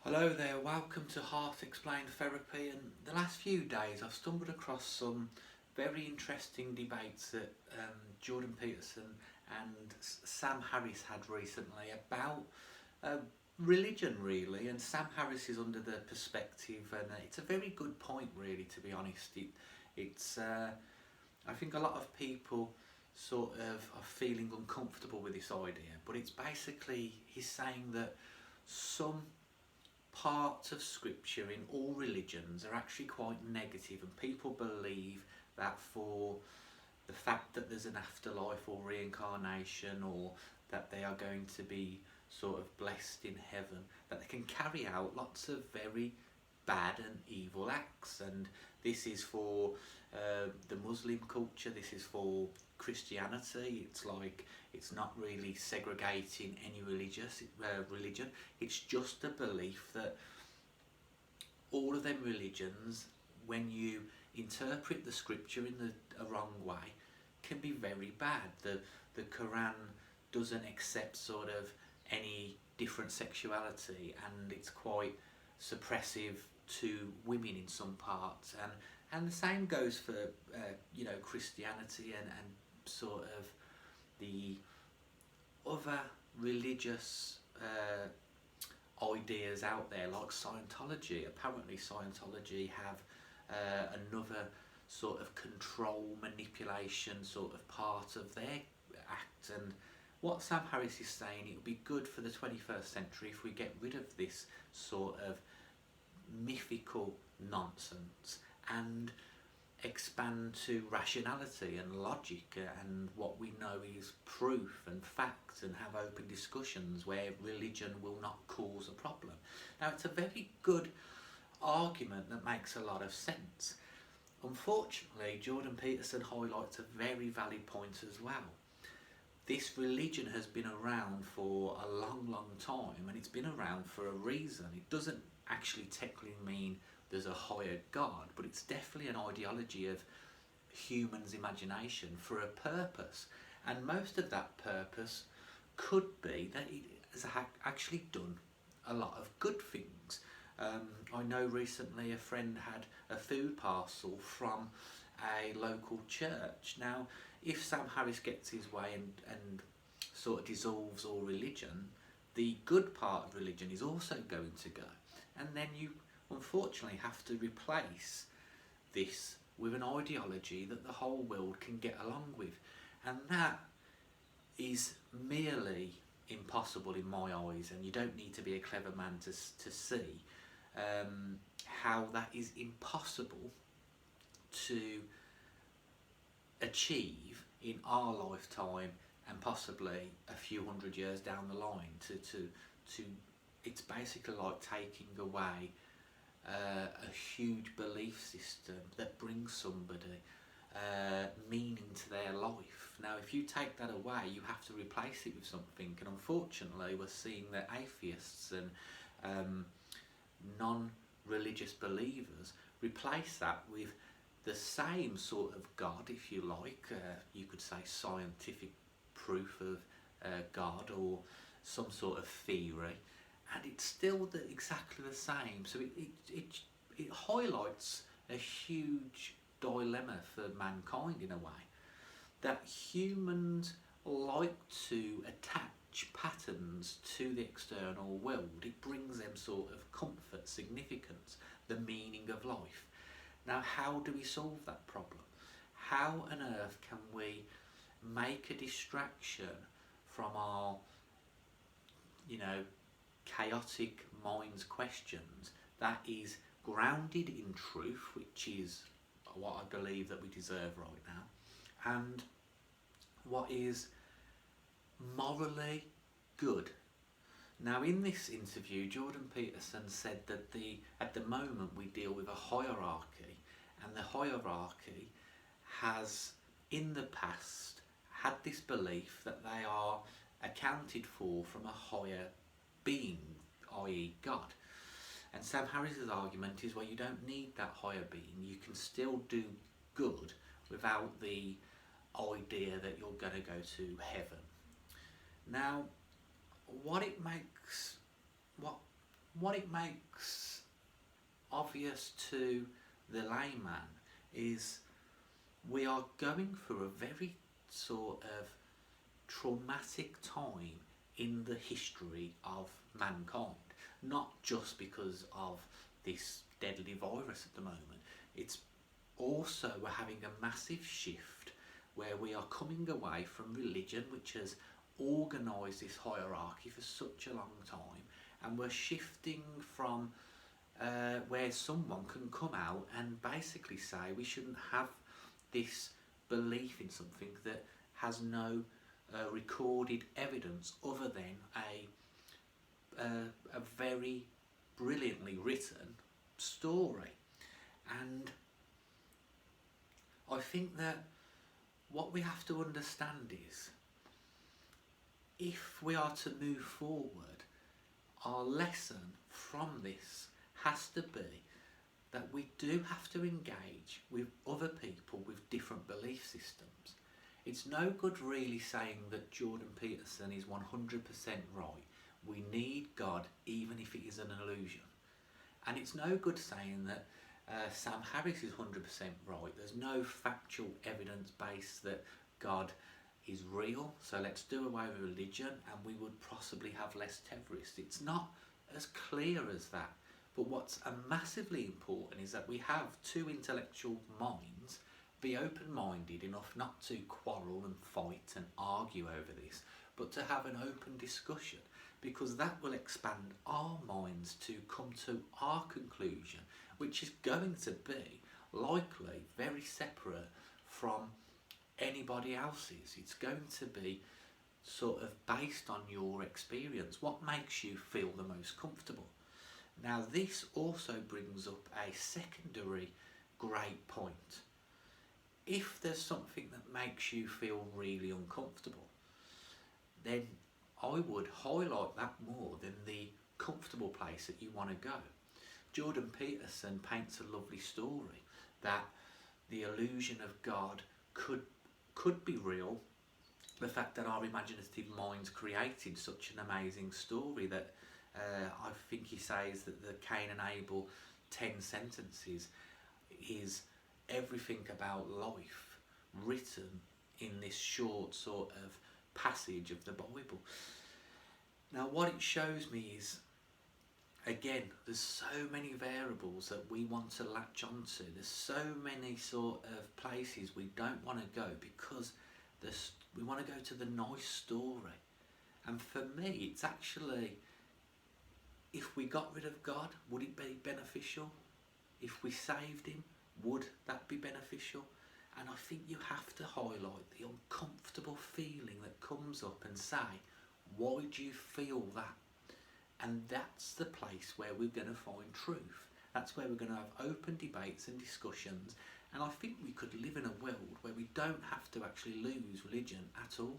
Hello there, welcome to Heart Explained Therapy. And the last few days I've stumbled across some very interesting debates that Jordan Peterson and Sam Harris had recently about uh, religion, really. And Sam Harris is under the perspective, and it's a very good point, really, to be honest. It's I think a lot of people sort of are feeling uncomfortable with this idea, but it's basically he's saying that some parts of scripture in all religions are actually quite negative, and people believe that for the fact that there's an afterlife or reincarnation, or that they are going to be sort of blessed in heaven, that they can carry out lots of very bad and evil acts. And this is for the Muslim culture, this is for Christianity. It's like it's not really segregating any religion. It's just a belief that all of them religions, when you interpret the scripture in a wrong way, can be very bad. The Quran doesn't accept sort of any different sexuality, and it's quite suppressive to women in some parts, and the same goes for Christianity and sort of the other religious ideas out there, like Scientology. Apparently Scientology have another sort of control manipulation sort of part of their act. And what Sam Harris is saying, it would be good for the 21st century if we get rid of this sort of mythical nonsense and expand to rationality and logic, and what we know is proof and facts, and have open discussions where religion will not cause a problem. Now, it's a very good argument that makes a lot of sense. Unfortunately, Jordan Peterson highlights a very valid point as well. This religion has been around for a long time, and it's been around for a reason. It doesn't actually technically mean there's a higher God, but it's definitely an ideology of humans' imagination for a purpose. And most of that purpose could be that it has actually done a lot of good things. I know recently a friend had a food parcel from a local church. Now, if Sam Harris gets his way and sort of dissolves all religion, the good part of religion is also going to go. And then you unfortunately have to replace this with an ideology that the whole world can get along with. And that is merely impossible in my eyes, and you don't need to be a clever man to see how that is impossible to achieve in our lifetime, and possibly a few hundred years down the line. To it's basically like taking away a huge belief system that brings somebody meaning to their life. Now, if you take that away, you have to replace it with something, and unfortunately we're seeing that atheists and non-religious believers replace that with the same sort of God, if you like. You could say scientific proof of God, or some sort of theory, and it's still exactly the same. So it highlights a huge dilemma for mankind, in a way, that humans like to attach patterns to the external world. It brings them sort of comfort, significance, the meaning of life. Now, how do we solve that problem? How on earth can we make a distraction from our, chaotic mind's questions that is grounded in truth, which is what I believe that we deserve right now, and what is morally good? Now, in this interview, Jordan Peterson said that at the moment we deal with a hierarchy, and the hierarchy has, in the past, had this belief that they are accounted for from a higher being, i.e. God. And Sam Harris's argument is, well, you don't need that higher being. You can still do good without the idea that you're going to go to heaven. Now, what what it makes obvious to the layman is we are going through a very sort of traumatic time in the history of mankind. Not just because of this deadly virus at the moment, it's also we're having a massive shift where we are coming away from religion, which has organised this hierarchy for such a long time, and we're shifting from where someone can come out and basically say we shouldn't have this belief in something that has no recorded evidence other than a very brilliantly written story. And I think that what we have to understand is, if we are to move forward, our lesson from this has to be that we do have to engage with other people with different belief systems. It's no good really saying that Jordan Peterson is 100% right. We need God even if it is an illusion. And it's no good saying that Sam Harris is 100% right. There's no factual evidence base that God is real, so let's do away with religion and we would possibly have less terrorists. It's not as clear as that. But what's massively important is that we have two intellectual minds be open-minded enough not to quarrel and fight and argue over this, but to have an open discussion, because that will expand our minds to come to our conclusion, which is going to be likely very separate from anybody else's. It's going to be sort of based on your experience, what makes you feel the most comfortable. Now this also brings up a secondary great point. If there's something that makes you feel really uncomfortable, then I would highlight that more than the comfortable place that you want to go. Jordan Peterson paints a lovely story that the illusion of God could be real. The fact that our imaginative minds created such an amazing story that I think he says that the Cain and Abel 10 sentences is everything about life written in this short sort of passage of the Bible. Now what it shows me is, again, there's so many variables that we want to latch onto. There's so many sort of places we don't want to go because we want to go to the nice story. And for me, it's actually, if we got rid of God, would it be beneficial? If we saved him, would that be beneficial? And I think you have to highlight the uncomfortable feeling that comes up and say, why do you feel that? And that's the place where we're going to find truth. That's where we're going to have open debates and discussions. And I think we could live in a world where we don't have to actually lose religion at all.